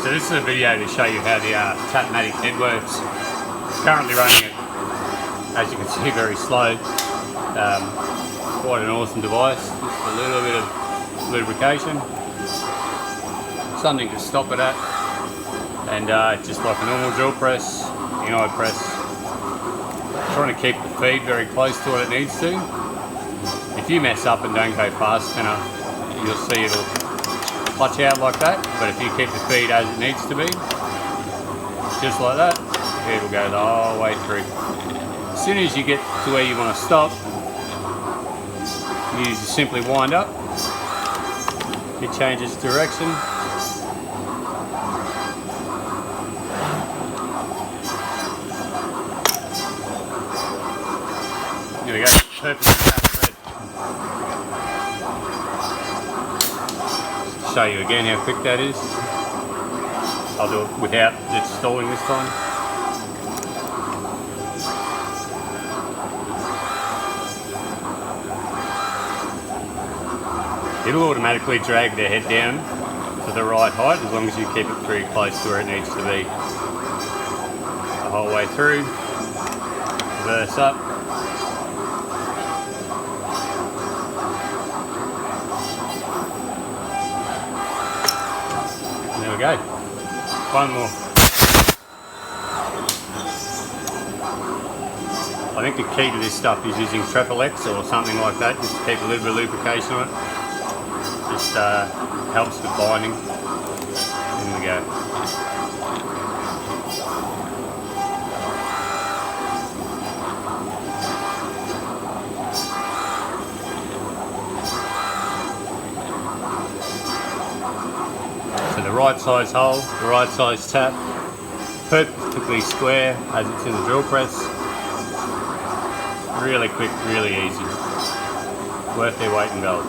So this is a video to show you how the Tapmaric head works. It's currently running it, as you can see, very slow. Quite an awesome device. Just a little bit of lubrication, something to stop it at, and just like a normal drill press, inide press, trying to keep the feed very close to what it needs to. If you mess up and don't go fast enough, you'll see it'll clutch out like that, but if you keep the feed as it needs to be, just like that, it'll go the whole way through. As soon as you get to where you want to stop, you just simply wind up, it changes direction, there we go, perfect. Show you again how quick that is. I'll do it without it stalling this time. It'll automatically drag the head down to the right height as long as you keep it pretty close to where it needs to be. The whole way through, reverse up. There we go. One more. I think the key to this stuff is using Tapmaric or something like that, just to keep a little bit of lubrication on it. Just helps with binding. There we go. So the right size hole, the right size tap, perfectly square as it's in the drill press. Really quick, really easy. Worth their weight in gold.